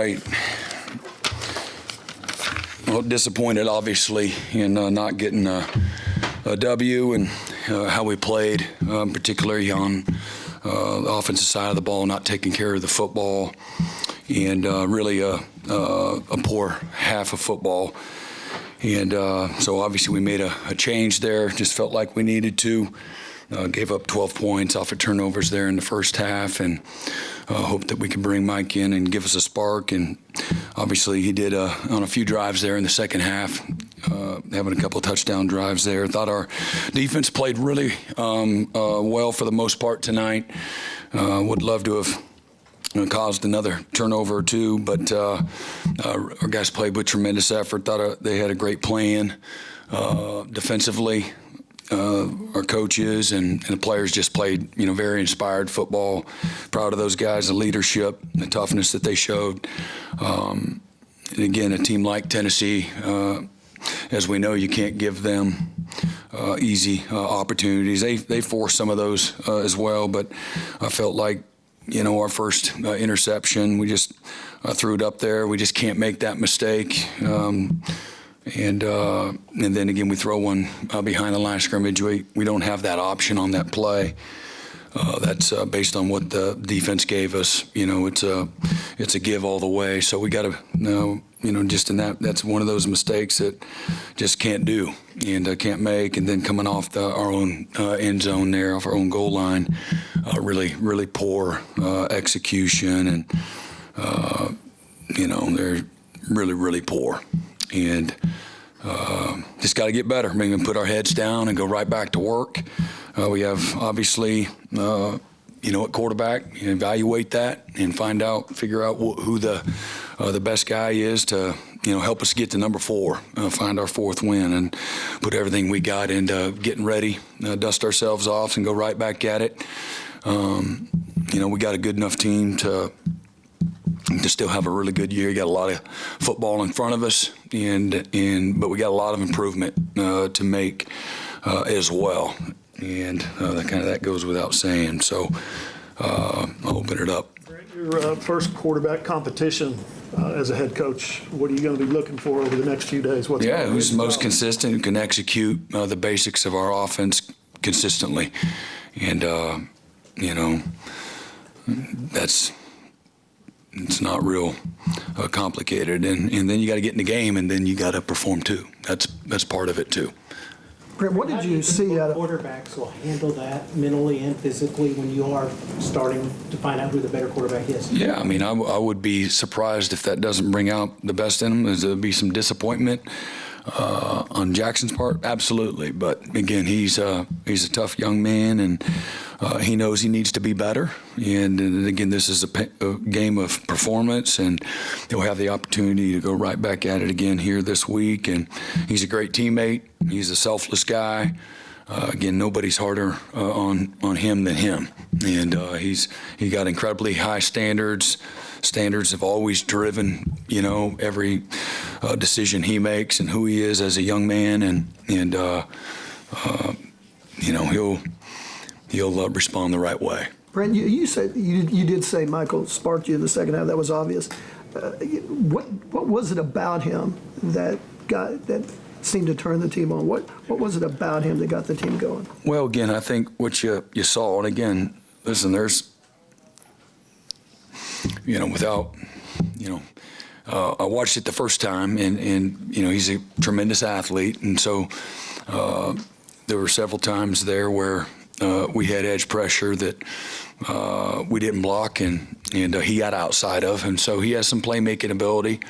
Right. Well, disappointed, obviously, in not getting a W and how we played, particularly on the offensive side of the ball, not taking care of the football, and really a poor half of football. And so obviously we made a change there. Just felt like we needed to. Gave up 12 points off of turnovers there in the first half, and hope that we could bring Mike in and give us a spark. And obviously he did on a few drives there in the second half, having a couple of touchdown drives there. Thought our defense played really well for the most part tonight. Would love to have caused another turnover or two, but our guys played with tremendous effort. Thought they had a great plan defensively. Our coaches and the players just played, very inspired football. Proud of those guys, the leadership, the toughness that they showed. And again, a team like Tennessee, as we know, you can't give them easy opportunities. They force some of those as well, but I felt like, our first interception, we just threw it up there. We just can't make that mistake. And then again, we throw one behind the line of scrimmage. We don't have that option on that play. That's based on what the defense gave us. It's a give all the way. So we got to, just in that's one of those mistakes that just can't do and can't make. And then coming off our own end zone there, off our own goal line, really poor execution, and they're really poor. And just got to get better. Maybe put our heads down and go right back to work. We have obviously, at quarterback, evaluate that and figure out who the best guy is to, help us get to number 4, find our 4th win, and put everything we got into getting ready, dust ourselves off, and go right back at it. We got a good enough team to still have a really good year. You got a lot of football in front of us, but we got a lot of improvement to make as well, and that goes without saying. So I'll open it up. Your first quarterback competition as a head coach. What are you going to be looking for over the next few days? Who's the most consistent, who can execute the basics of our offense consistently, and it's not real complicated, and then you got to get in the game, and then you got to perform too. That's part of it too. Brent, what did you see out of quarterbacks will handle that mentally and physically when you are starting to find out who the better quarterback is? Yeah, I would be surprised if that doesn't bring out the best in them. There'll be some disappointment on Jackson's part, absolutely. But again, he's a tough young man, and he knows he needs to be better. And again, this is a game of performance, and he'll have the opportunity to go right back at it again here this week. And he's a great teammate. He's a selfless guy. Again, nobody's harder on him than him. And he got incredibly high standards. Standards have always driven, every decision he makes and who he is as a young man, and he'll respond the right way. Brent, you said you did say Michael sparked you in the second half. That was obvious. What was it about him that seemed to turn the team on? What was it about him that got the team going? Well, again, I think what you saw, and again, listen, there's, I watched it the first time, and he's a tremendous athlete, and so there were several times there where we had edge pressure that we didn't block, and he got outside of, and so he has some playmaking ability,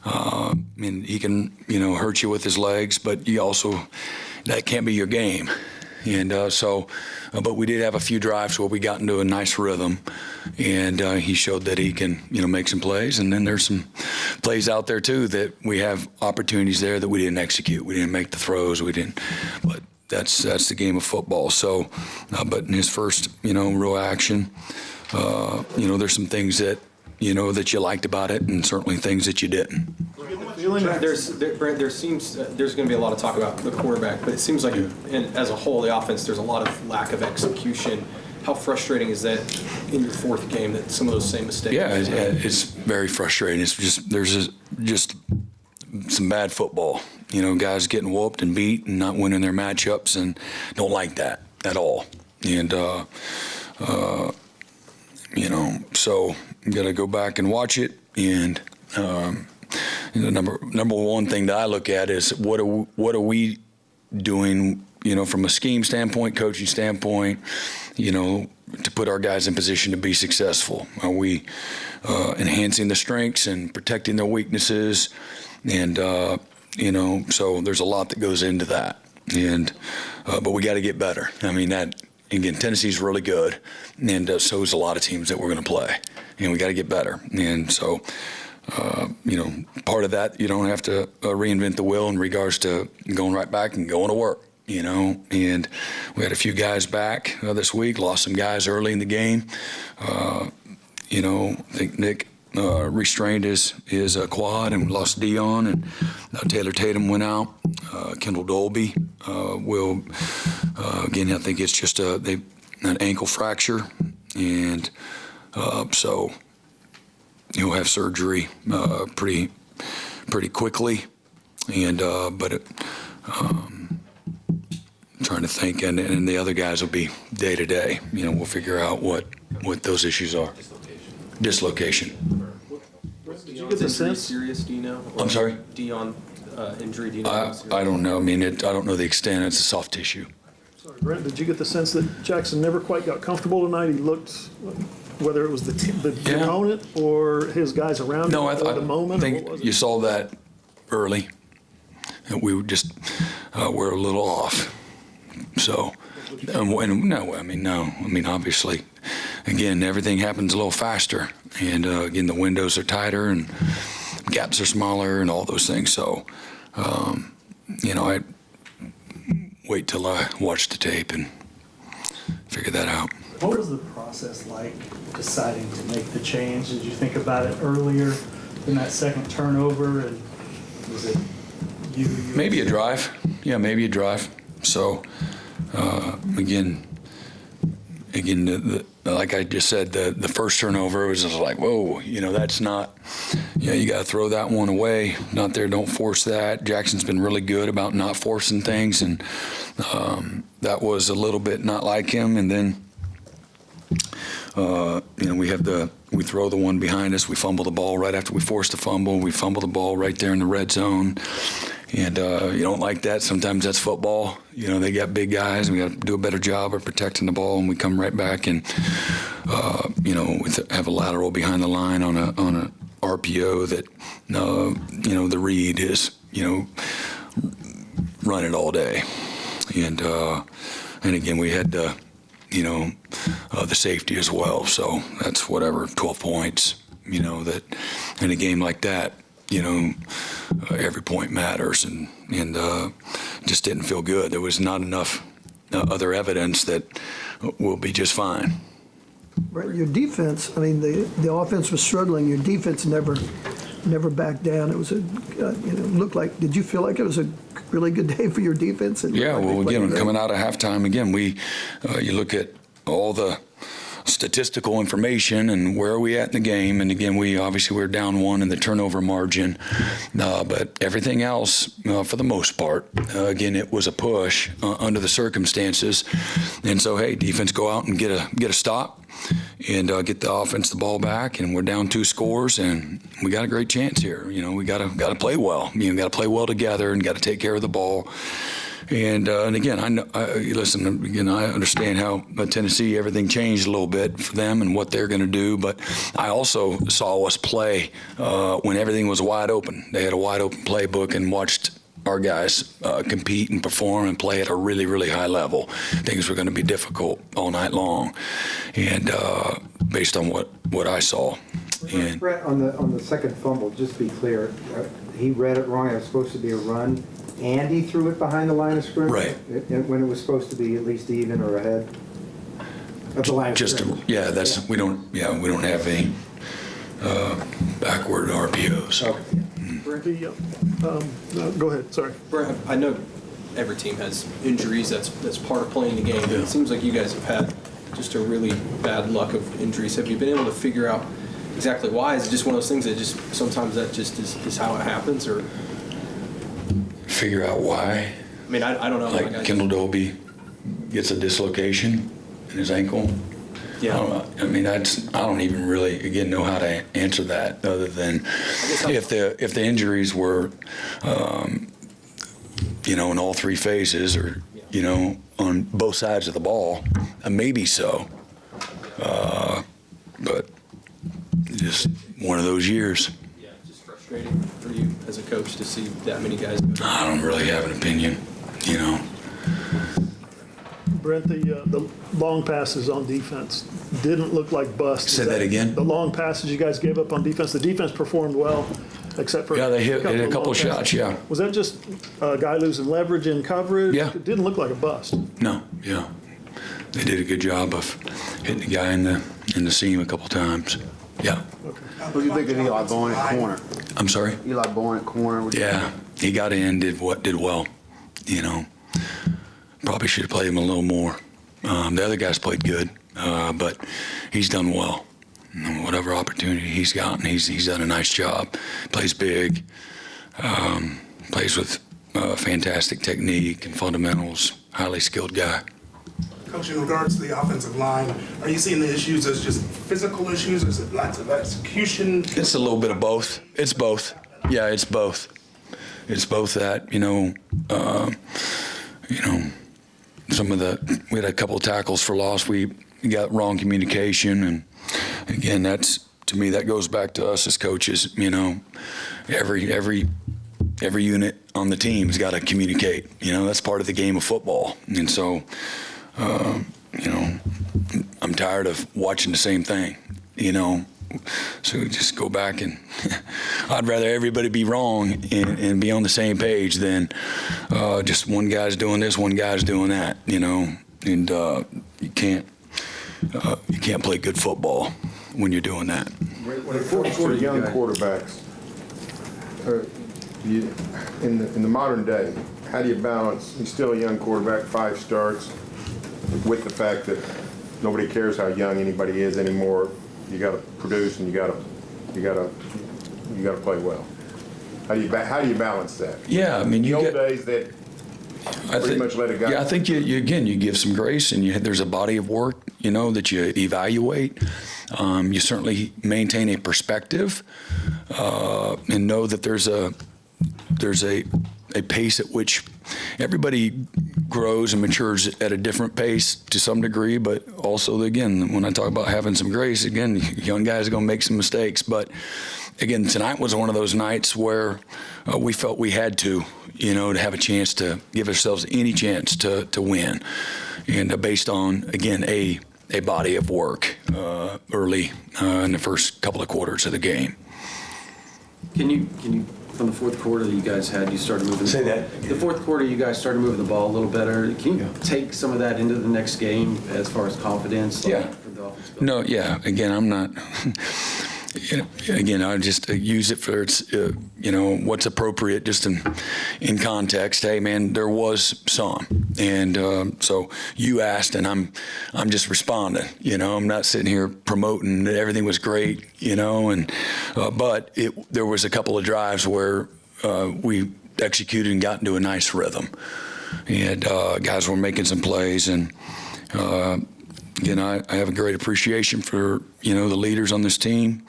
and he can hurt you with his legs, but that can't be your game. And but we did have a few drives where we got into a nice rhythm, and he showed that he can, make some plays. And then there's some plays out there too that we have opportunities there that we didn't execute. We didn't make the throws. But that's the game of football. So, but in his first, real action, there's some things that, that you liked about it, and certainly things that you didn't. Brent, there seems there's going to be a lot of talk about the quarterback, but it seems like, as a whole, the offense, there's a lot of lack of execution. How frustrating is that in your fourth game that some of those same mistakes? Yeah, it's very frustrating. It's just just some bad football. You know, guys getting whooped and beat and not winning their matchups, and don't like that at all. And you know, so you got to go back and watch it. And the number one thing that I look at is what are we doing? You know, from a scheme standpoint, coaching standpoint, you know, to put our guys in position to be successful. Are we enhancing the strengths and protecting their weaknesses? And, you know, so there's a lot that goes into that. And, but we got to get better. I mean, that, again, Tennessee's really good. And so is a lot of teams that we're going to play. And we got to get better. And so, you know, part of that, you don't have to reinvent the wheel in regards to going right back and going to work. You know, and we had a few guys back this week, lost some guys early in the game. You know, I think Nick restrained his quad, and we lost Dion, and Taylor Tatum went out. Kendall Dolby will, again, I think it's just an ankle fracture, and so he'll have surgery pretty quickly. And but trying to think, and the other guys will be day to day. You know, we'll figure out what those issues are. Dislocation. Did you get the sense? Serious, do you know? I'm sorry? Dion injury, do you know? I don't know. I mean, I don't know the extent. It's a soft tissue. Sorry, Brent, did you get the sense that Jackson never quite got comfortable tonight? He looked, whether it was the Yeah. opponent or his guys around No, him I or the moment, or what think was you it? saw that early. And we were just we're a little off. So, no. I mean, obviously, again, everything happens a little faster, and again, the windows are tighter and gaps are smaller and all those things. So, you know, I wait till I watch the tape and figure that out. What was the process like deciding to make the change? Did you think about it earlier than that second turnover? And was it you? Maybe a drive. Yeah, maybe a drive. So, again, like I just said, the first turnover was just like, whoa, you know, that's not, you got to throw that one away. Not there, don't force that. Jackson's been really good about not forcing things, and that was a little bit not like him. And then, you know, we throw the one behind us. We fumble the ball right after we force the fumble. We fumble the ball right there in the red zone. And you don't like that. Sometimes that's football. You know, they got big guys, and we got to do a better job of protecting the ball. And we come right back and, you know, have a lateral behind the line on a RPO that, you know, the read is, you know, run it all day. And again, we had, you know, the safety as well. So that's whatever, 12 points, you know, that in a game like that, you know, every point matters, and just didn't feel good. There was not enough other evidence that we'll be just fine. Brent, your defense, I mean, the offense was struggling. Your defense never backed down. It was you know, looked like, did you feel like it was a really good day for your defense? Yeah, well, again, coming out of halftime, again, you look at all the statistical information and where are we at in the game, and again, we're down one in the turnover margin, but everything else, for the most part, again, it was a push under the circumstances. And so, hey, defense, go out and get a stop and get the offense the ball back, and we're down 2 scores, and we got a great chance here. You know, we got to play well. You know, got to play well together and got to take care of the ball. And again, I understand how Tennessee, everything changed a little bit for them and what they're going to do. But I also saw us play when everything was wide open. They had a wide open playbook, and watched our guys compete and perform and play at a really, really high level. Things were going to be difficult all night long, and based on what I saw. And Brett, on the second fumble, just to be clear, he read it wrong. It was supposed to be a run, and he threw it behind the line of scrimmage? Right. When it was supposed to be at least even or ahead of the line of scrimmage? We don't have any backward RPOs. Okay. Go ahead, sorry. Brent, I know every team has injuries. That's part of playing the game. Yeah. It seems like you guys have had just a really bad luck of injuries? Have you been able to figure out exactly why? Is it just one of those things that just sometimes that just is how it happens? Or Figure out why. I mean, I don't know. Like Kendall Dolby gets a dislocation in his ankle. Yeah. I mean, I don't even really, again, know how to answer that other than if the injuries were, in all three phases or, on both sides of the ball, maybe so. But just one of those years. Yeah, just frustrating for you as a coach to see that many guys go down. I don't really have an opinion, Brent, the long passes on defense didn't look like busts. Say that again? The long passes you guys gave up on defense, the defense performed well, except for. Yeah, they hit a of couple long shots, passes. yeah. Was that just a guy losing leverage in coverage? Yeah. It didn't look like a bust. No, yeah. They did a good job of hitting the guy in the seam a couple times. Yeah. What do you think of Eli Bourne at corner? I'm sorry? Eli Bourne at corner? What do you Yeah, he got in, did well. Probably should have played him a little more. The other guys played good, but he's done well. Whatever opportunity he's gotten, he's done a nice job. Plays big, plays with fantastic technique and fundamentals. Highly skilled guy. Coach, in regards to the offensive line, are you seeing the issues as just physical issues, or is it lots of execution? It's a little bit of both. It's both. Yeah, it's both. It's both that, we had a couple of tackles for loss. We got wrong communication. And again, to me, that goes back to us as coaches, every unit on the team has got to communicate. That's part of the game of football. And so, I'm tired of watching the same thing, So just go back and I'd rather everybody be wrong and be on the same page than just one guy's doing this, one guy's doing that, and you can't play good football when you're doing that. When it comes to young quarterbacks, in the modern day, how do you balance, you're still a young quarterback, 5 starts, with the fact that nobody cares how young anybody is anymore? You got to produce and you got to play well. How do you balance that? Yeah, I mean, the old days that pretty much let it go. Yeah, I think you give some grace, and there's a body of work, that you evaluate. You certainly maintain a perspective, and know that there's a pace at which everybody grows and matures at a different pace to some degree, but also, again, when I talk about having some grace, again, young guys are going to make some mistakes. But again, tonight was one of those nights where we felt we had to have a chance to give ourselves any chance to win. And based on, again, a body of work early in the first couple of quarters of the game. Can you from the fourth quarter that you guys had, you started moving the ball. that. The fourth quarter, you guys started moving the ball a little better. Can you take some of that into the next game as far as confidence? Yeah. For the offense? No, yeah. Again, I'm not. Again, I just use it for its, what's appropriate, just in context. Hey, man, there was some, and so you asked, and I'm just responding. I'm not sitting here promoting that everything was great, and but there was a couple of drives where we executed and got into a nice rhythm, and guys were making some plays, and. Again, I have a great appreciation for, the leaders on this team.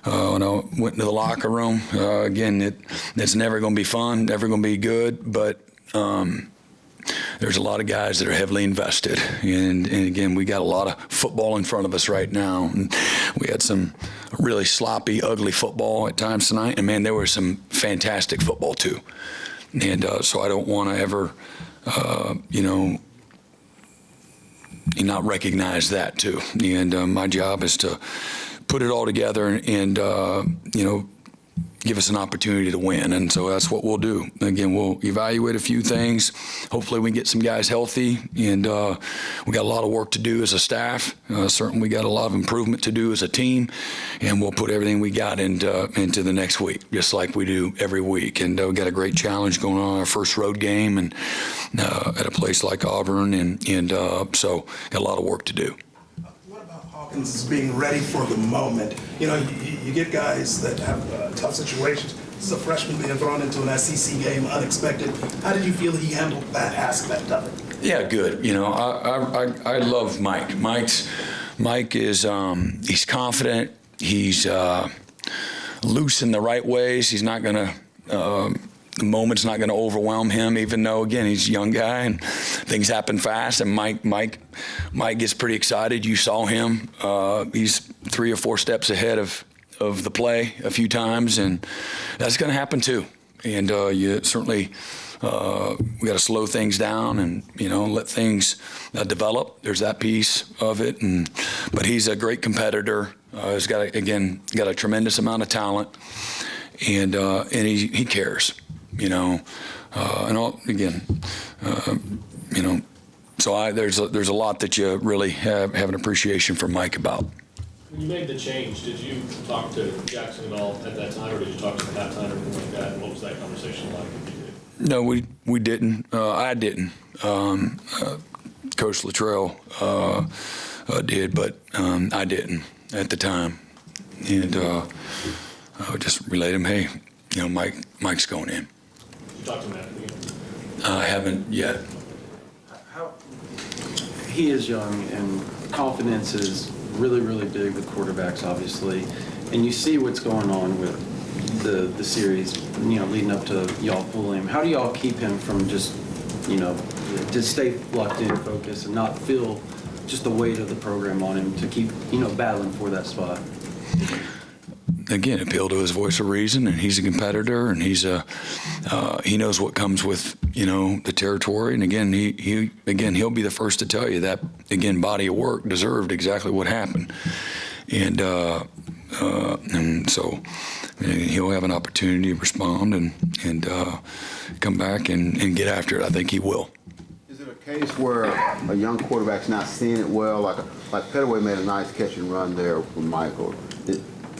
When I went into the locker room, again, it's never going to be fun, never going to be good, but there's a lot of guys that are heavily invested. And again, we got a lot of football in front of us right now. And we had some really sloppy, ugly football at times tonight. And, man, there was some fantastic football, too. And so I don't want to ever, not recognize that too. And my job is to put it all together and give us an opportunity to win. And so that's what we'll do. Again, we'll evaluate a few things. Hopefully we get some guys healthy, and we got a lot of work to do as a staff. Certainly we got a lot of improvement to do as a team, and we'll put everything we got into the next week, just like we do every week. And we got a great challenge going on, our first road game, and at a place like Auburn, and so got a lot of work to do. as being ready for the moment. You know, you get guys that have tough situations. This is a freshman being thrown into an SEC game unexpected. How did you feel he handled that aspect of it? Yeah, good. You know, I love Mike. Mike is he's confident. He's loose in the right ways. He's not gonna. The moment's not going to overwhelm him, even though, again, he's a young guy and things happen fast. And Mike gets pretty excited. You saw him. He's 3 or 4 steps ahead of the play a few times, and that's going to happen too. And you certainly we got to slow things down and let things develop. There's that piece of it, but he's a great competitor. He's got a tremendous amount of talent, and he cares. And all, again, so there's a lot that you really have an appreciation for Mike about. When you made the change, did you talk to Jackson at all at that time, or did you talk to him at that time, or anything like that? And what was that conversation like? If you did? No, we didn't. I didn't. Coach Luttrell did, but I didn't at the time, and I would just relate him. Hey, Mike's going in. Talk to him after the game. I haven't yet. He is young, and confidence is really, really big with quarterbacks, obviously. And you see what's going on with the series, leading up to y'all pulling him. How do y'all keep him from just, to stay locked in, focused, and not feel just the weight of the program on him to keep, battling for that spot? Again, appeal to his voice of reason, and he's a competitor, and he knows what comes with the territory. And again, he'll be the first to tell you that body of work deserved exactly what happened, and so he'll have an opportunity to respond and come back and get after it. I think he will. Is it a case where a young quarterback's not seeing it well? Like Pettaway made a nice catch and run there from Michael.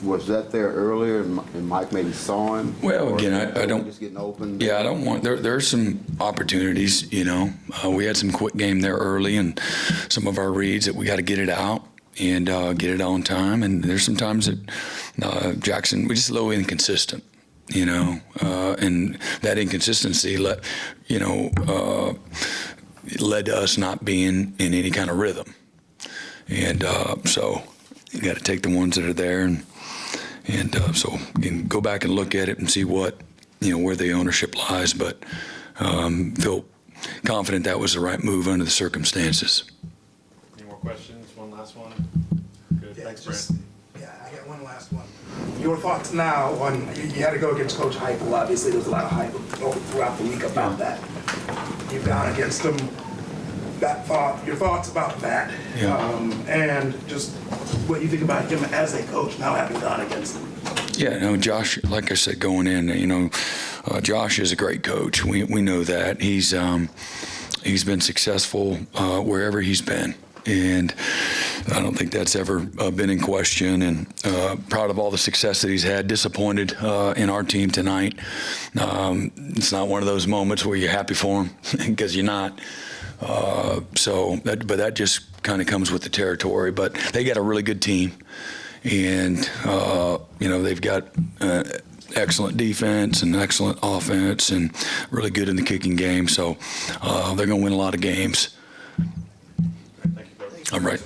Was that there earlier, and Mike maybe saw him? Well, again, I don't. Just getting open. Yeah, I don't want. There's some opportunities. We had some quick game there early, and some of our reads that we got to get it out and get it on time. And there's some times that Jackson, we just a little inconsistent. And that inconsistency led to us not being in any kind of rhythm. And so you got to take the ones that are there and so you can go back and look at it and see what, where the ownership lies, but feel confident that was the right move under the circumstances. Any more questions? One last one? Good. Yeah, Thanks, Brent. I got one last one. Your thoughts now on, you had to go against Coach Heupel. Obviously, there was a lot of hype throughout the week about that. You've gone against him. Your thoughts about that, and just what you think about him as a coach now having gone against him. Yeah, no, Josh, like I said, going in, Josh is a great coach. We know that. He's been successful wherever he's been, and I don't think that's ever been in question, and proud of all the success that he's had. Disappointed in our team tonight. It's not one of those moments where you're happy for him, because you're not. But that just kind of comes with the territory. But they got a really good team, and they've got excellent defense and excellent offense, and really good in the kicking game. So they're going to win a lot of games. Thank you, Coach. All right.